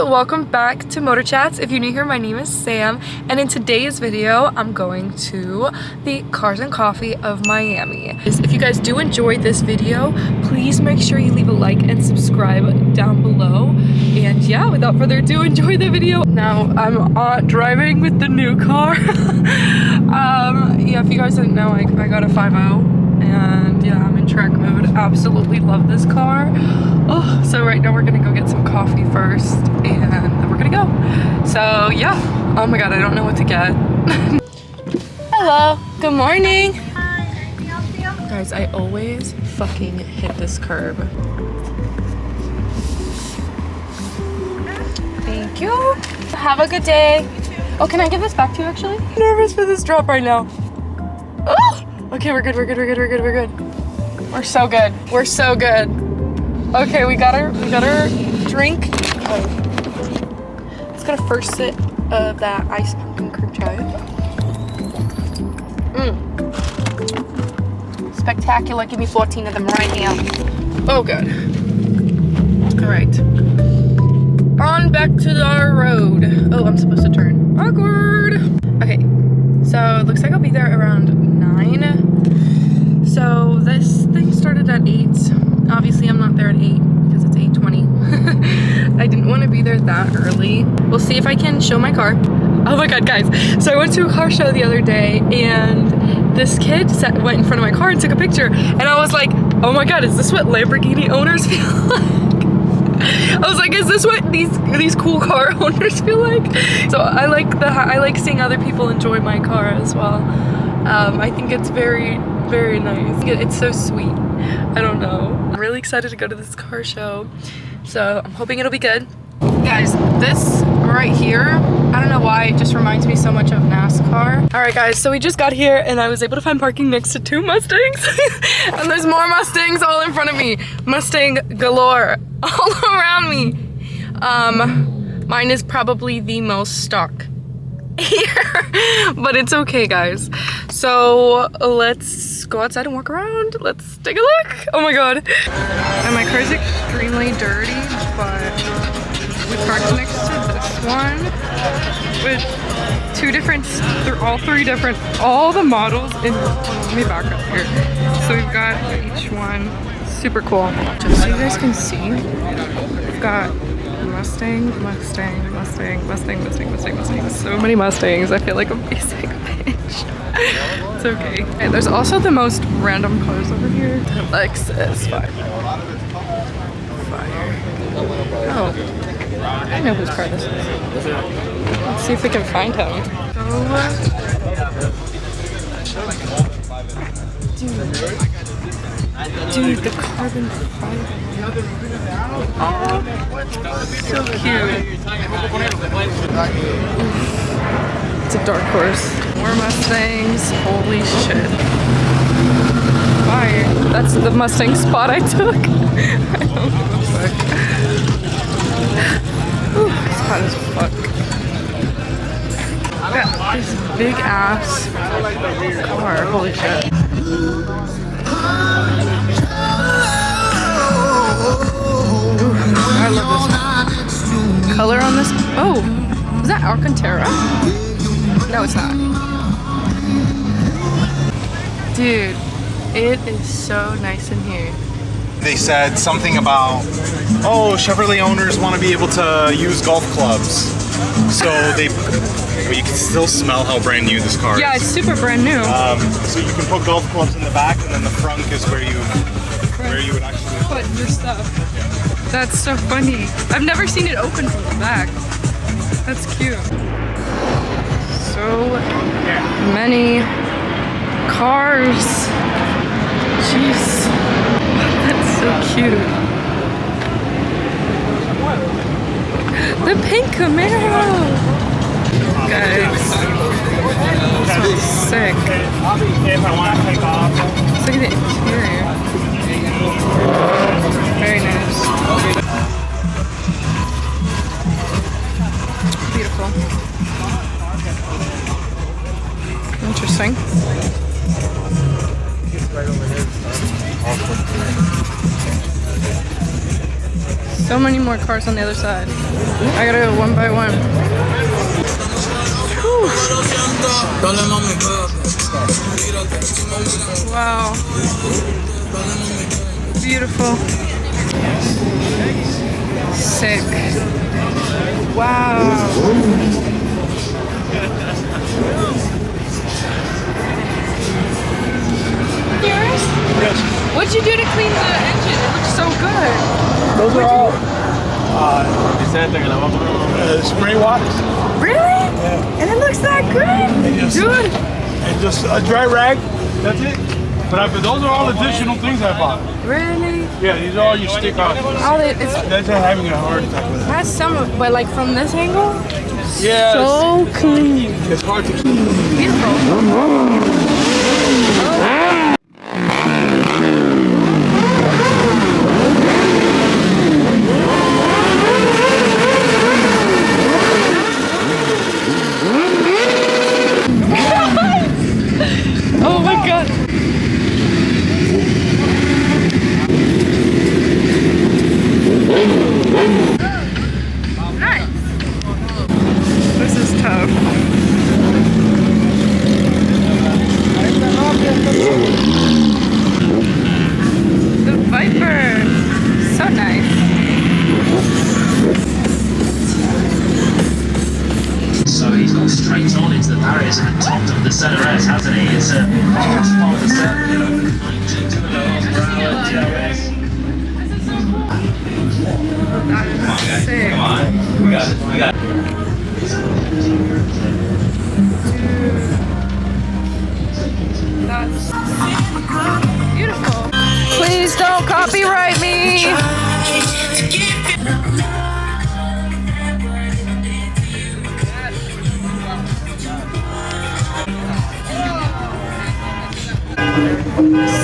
welcome back to Motorchats. If you're new here, my name is Sam, and in today's video, I'm going to the Cars and Coffee of Miami. If you guys do enjoy this video, please make sure you leave a like and subscribe down below. And yeah, without further ado, enjoy the video. Now, I'm driving with the new car. Yeah, if you guys didn't know, I got a 5.0, and yeah, I'm in track mode. Absolutely love this car. Oh, so right now we're gonna go get some coffee first, and then we're gonna go. So yeah, oh my god, I don't know what to get. Hello, good morning. Hi, can I help you? Guys, I always fucking hit this curb. Thank you. Have a good day. Oh, can I give this back to you actually? I'm nervous for this drop right now. Oh! Okay, we're good, we're good, we're good, we're good, we're good. We're so good. We're so good. Okay, we got our drink. Let's get a first sip of that iced pumpkin cream chai. Spectacular. Give me 14 of them right now. Oh, good. All right. On back to our road. Oh, I'm supposed to turn. Awkward. Okay, so it looks like I'll be there around 9. So this thing started at 8. Obviously, I'm not there at 8 because it's 8:20. I didn't want to be there that early. We'll see if I can show my car. Oh my god, guys. So I went to a car show the other day, and this kid went in front of my car and took a picture. And I was like, oh my god, is this what Lamborghini owners feel like? I was like, is this what these cool car owners feel like? So I like seeing other people enjoy my car as well. I think it's very, very nice. It's so sweet. I don't know. I'm really excited to go to this car show. So I'm hoping it'll be good. Guys, this right here, I don't know why, it just reminds me so much of NASCAR. All right, guys, so we just got here and I was able to find parking next to 2 Mustangs. And there's more Mustangs all in front of me. Mustang galore all around me. Mine is probably the most stock here, but it's okay, guys. So let's go outside and walk around. Let's take a look. Oh my god. And my car's extremely dirty, but we parked next to this one with all the models in. Let me back up here. So we've got each one. Super cool. Just so you guys can see, we've got Mustang. So many Mustangs. I feel like a basic bitch. It's okay. And there's also the most random cars over here. Lexus fire. Oh, I know whose car this is. Let's see if we can find him. Dude, the carbon fiber. Oh, so cute. It's a dark horse. More Mustangs. Holy shit. Fire. That's the Mustang spot I took. I don't give a fuck. Ooh, it's hot as fuck. Got this big ass car. Holy shit. I love this color on this. Oh, is that Alcantara? No, it's not. Dude, it is so nice in here. They said something about, oh, Chevrolet owners want to be able to use golf clubs. So but you can still smell how brand new this car is. Yeah, it's super brand new. So you can put golf clubs in the back, and then the front is where you would actually put your stuff. That's so funny. I've never seen it open from the back. That's cute. So many cars. Jeez. That's so cute. The pink Camaro. Guys. This one's sick. If I want to take off. Look at the interior. Very nice. Beautiful. Interesting. So many more cars on the other side. I gotta go one by one. Whew. Wow. Beautiful. Sick. Wow. Yours? Yes. What'd you do to clean the engine? It looks so good. Those are all spray wash. Really? Yeah. And it looks that good? Dude. And just a dry rag. That's it. But those are all additional things I bought. Really? Yeah, these are all you stick on. That's having a heart attack with it. That's some, but like from this angle? Yeah. So clean. It's hard to keep. Beautiful. Oh my god. Nice. This is tough. The Viper. So nice. So he's gone straight on into the barriers and topped up the ZRS, hasn't he? It's a part of the set, you know, 92 km/h DRS. Sick. Come on, we got it, we got it. That's beautiful. Please don't copyright me.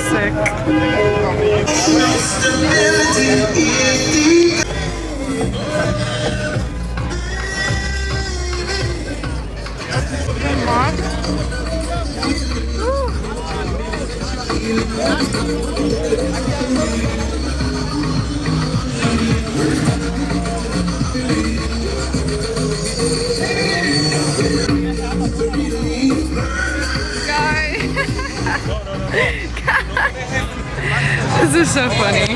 Sick. This is so funny.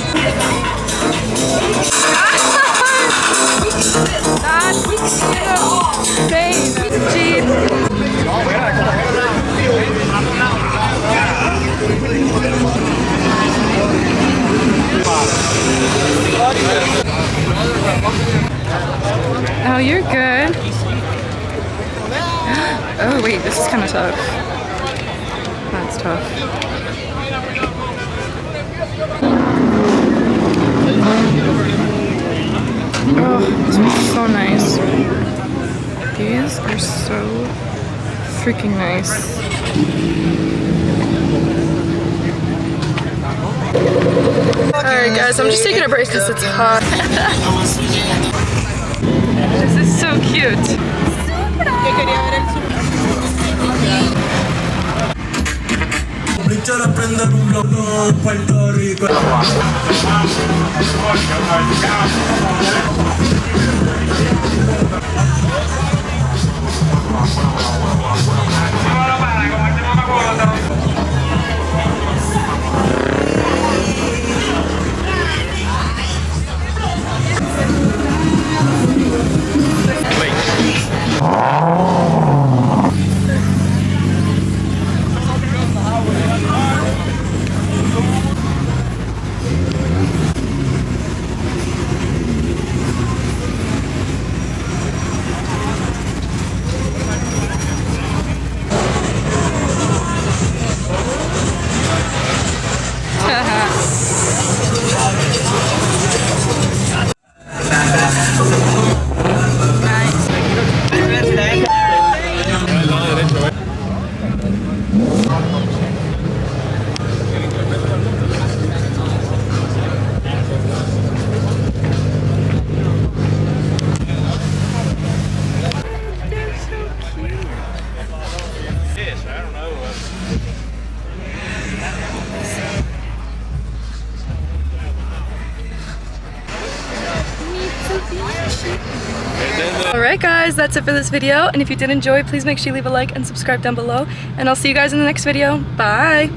That's insane. Jeez. Oh, you're good. Oh, wait, this is kind of tough. That's tough. Oh, this is so nice. These are so freaking nice. Alright guys, I'm just taking a break because it's hot. This is so cute. Alright guys, that's it for this video, and if you did enjoy, please make sure you leave a like and subscribe down below, and I'll see you guys in the next video. Bye!